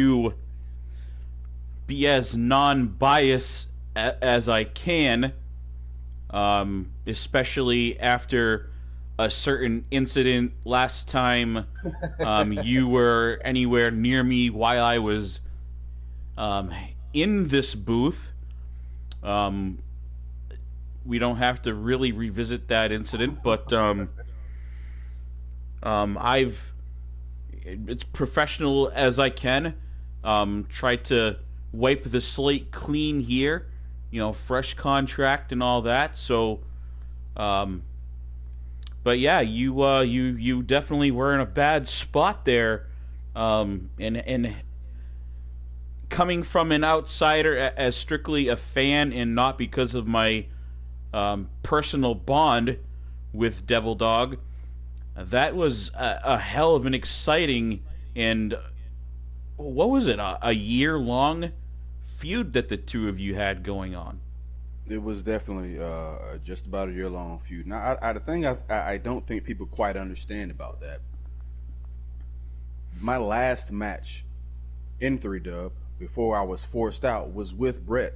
to be as non-biased as I can, especially after a certain incident last time you were anywhere near me while I was um, in this booth. Um, we don't have to really revisit that incident, but I've it's professional as I can. Try to wipe the slate clean here, fresh contract and all that. So, um, but yeah, you definitely were in a bad spot there, and coming from an outsider as strictly a fan and not because of my personal bond with Devil Dog. That was a hell of an exciting and what was it? A year long feud that the two of you had going on. It was definitely just about a year long feud. Now, the thing I don't think people quite understand about that. My last match in 3 Dub before I was forced out was with Brett.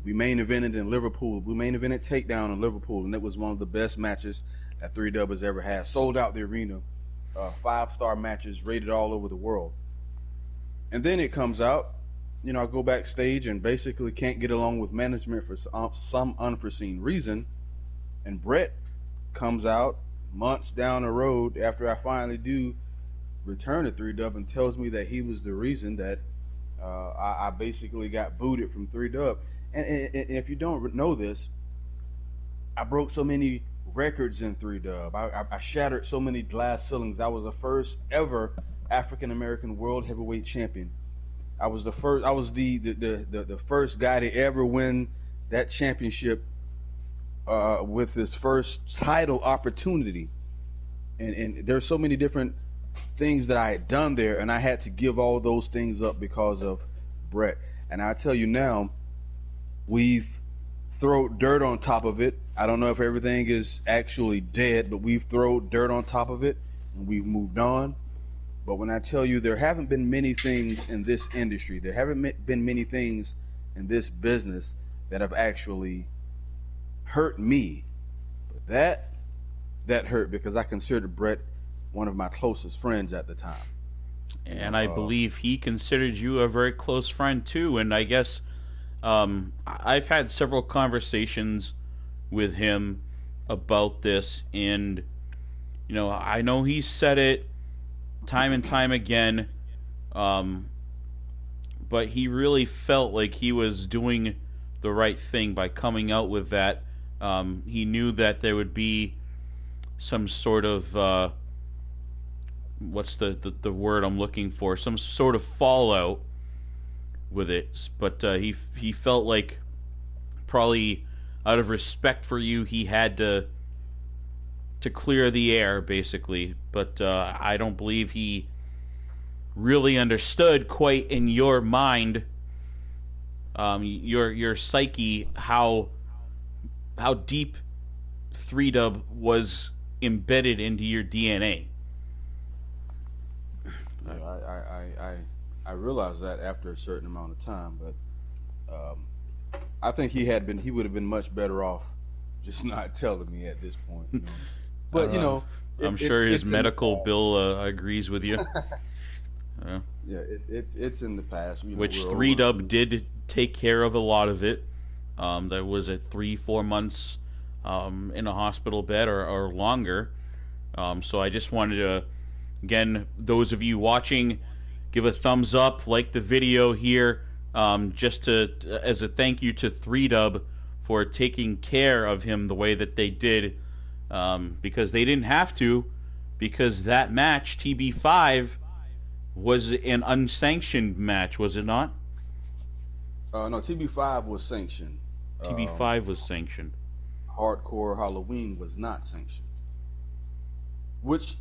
We main evented in Liverpool. We main evented Takedown in Liverpool, and it was one of the best matches that 3 Dub has ever had. Sold out the arena, 5-star matches rated all over the world. And then it comes out, I go backstage and basically can't get along with management for some unforeseen reason. And Brett comes out months down the road after I finally do return to 3 Dub and tells me that he was the reason that I basically got booted from 3 Dub. And if you don't know this, I broke so many records in 3 Dub. I shattered so many glass ceilings. I was the first ever African American World Heavyweight Champion. I was the first. I was the first guy to ever win that championship with his first title opportunity. And there's so many different things that I had done there, and I had to give all those things up because of Brett. And I tell you now, we've thrown dirt on top of it. I don't know if everything is actually dead, but we've thrown dirt on top of it, and we've moved on. But when I tell you there haven't been many things in this industry, there haven't been many things in this business that have actually hurt me. But that hurt because I considered Brett one of my closest friends at the time. And I believe he considered you a very close friend too. And I guess I've had several conversations with him about this, and I know he said it time and time again, um, but he really felt like he was doing the right thing by coming out with that. He knew that there would be some sort of what's the word I'm looking for? Some sort of fallout with it, but he felt like probably out of respect for you, he had to clear the air, basically. But I don't believe he really understood quite in your mind, your psyche, how deep 3 Dub was embedded into your DNA. Yeah, I realized that after a certain amount of time, but I think he would have been much better off just not telling me at this point. But Uh, I'm sure his it's in the medical past. bill agrees with you. Uh, Yeah, it's in the past. which We're three over. dub did take care of a lot of it. There was it 3 4 months in a hospital bed or longer. So I just wanted to, again, those of you watching, give a thumbs up, like the video here, just to as a thank you to 3 Dub for taking care of him the way that they did, because they didn't have to, because that match TB5 was an unsanctioned match, was it not? No, TB5 was sanctioned. Um, TB5 was sanctioned. Hardcore Halloween was not sanctioned. Which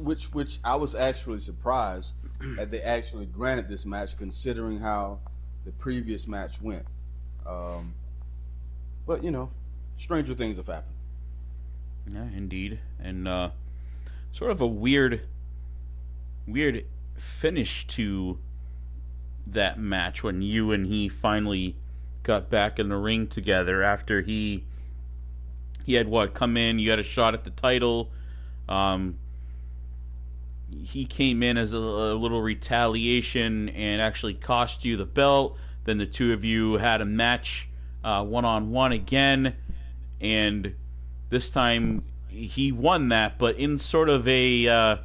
I was actually surprised that they actually granted this match, considering how the previous match went. Um, but stranger things have happened. Yeah, indeed, and sort of a weird finish to that match when you and he finally got back in the ring together after he had what come in, you had a shot at the title. Um, he came in as a little retaliation and actually cost you the belt. Then the two of you had a match, 1-on-1 again, and this time he won that, but in sort of a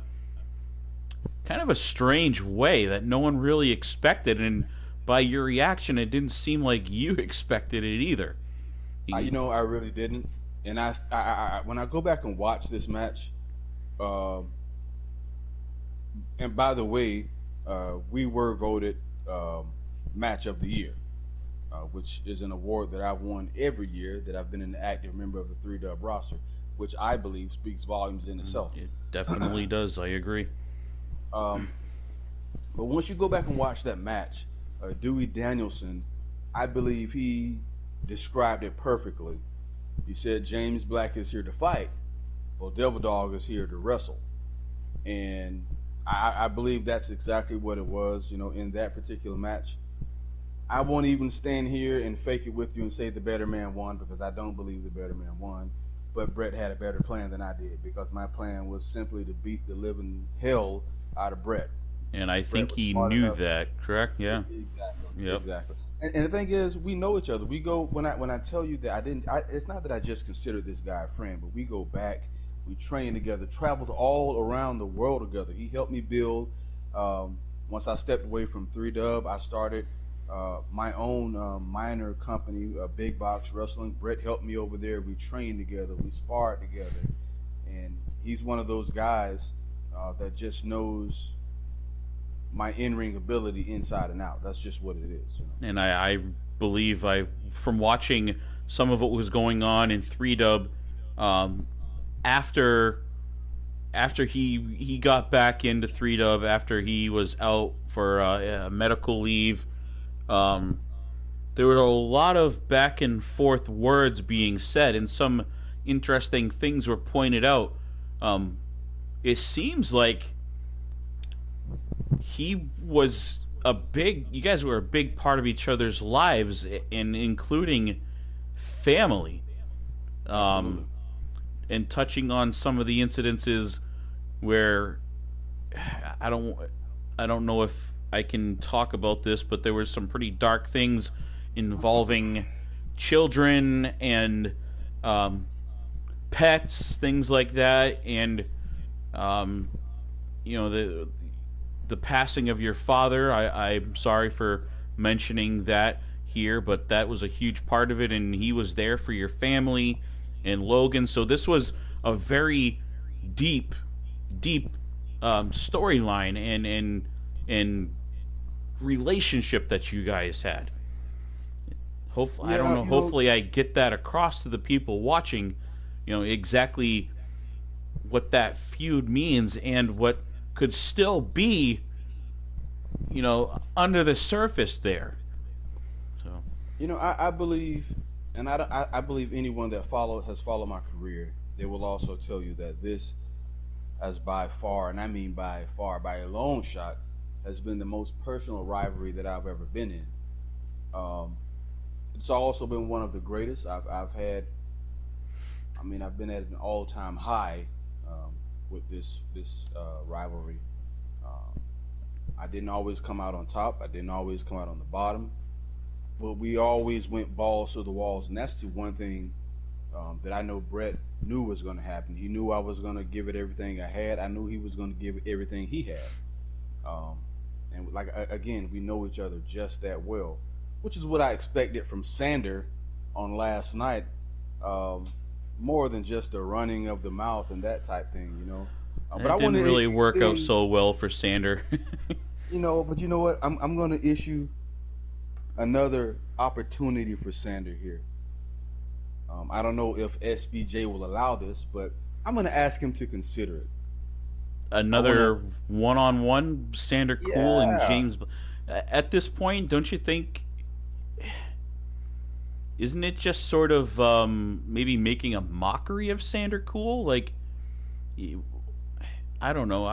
kind of a strange way that no one really expected. And by your reaction, it didn't seem like you expected it either. You He, know, I really didn't. And when I go back and watch this match, um, and by the way, we were voted match of the year, which is an award that I've won every year that I've been an active member of the Three Dub roster, which I believe speaks volumes in itself. it definitely does. I agree. um, but once you go back and watch that match, Dewey Danielson, I believe he described it perfectly. He said James Black is here to fight, well, Devil Dog is here to wrestle, and I believe that's exactly what it was. You know, in that particular match, I won't even stand here and fake it with you and say the better man won because I don't believe the better man won. But Brett had a better plan than I did because my plan was simply to beat the living hell out of Brett. And I Brett think was he smart knew enough. that, correct? Yeah. Exactly, Yep. exactly. And the thing is, we know each other. We go when I tell you that I didn't. It's not that I just considered this guy a friend, but we go back. We trained together, traveled all around the world together. He helped me build. Once I stepped away from Three Dub, I started my own minor company, Big Box Wrestling. Brett helped me over there. We trained together. We sparred together, and he's one of those guys that just knows my in-ring ability inside and out. That's just what it is, you know. And I believe from watching some of what was going on in 3 Dub, um, after he got back into 3 Dub after he was out for medical leave, um, there were a lot of back and forth words being said, and some interesting things were pointed out. Um, it seems like he was you guys were a big part of each other's lives, and including family. Absolutely. Um, and touching on some of the incidences where I don't I don't know if I can talk about this, but there were some pretty dark things involving children and um, pets, things like that, and um, the passing of your father. I'm sorry for mentioning that here, but that was a huge part of it, and he was there for your family and Logan. So this was a very deep, deep storyline and relationship that you guys had. Hopefully, I don't Yeah, know. you know, Hopefully, I get that across to the people watching. Exactly what that feud means and what could still be, under the surface there. So, I believe, and I believe anyone that has followed my career, they will also tell you that this has by far, and I mean by far, by a long shot, has been the most personal rivalry that I've ever been in. Um, it's also been one of the greatest. I've had, I mean, I've been at an all-time high um, with this rivalry. Um, I didn't always come out on top. I didn't always come out on the bottom, but we always went balls to the walls, and that's the one thing that I know Brett knew was going to happen. He knew I was going to give it everything I had. I knew he was going to give it everything he had. Um, and like again, we know each other just that well, which is what I expected from Sander on last night. Um, More than just the running of the mouth and that type thing. But it I want didn't to really work out extend, so well for Sander. but you know what? I'm going to issue another opportunity for Sander here. I don't know if SBJ will allow this, but I'm going to ask him to consider it. I want to, Another one-on-one, Sander Cool and yeah. James. At this point, don't you think? Isn't it just sort of maybe making a mockery of Sander Cool? Like, I don't know.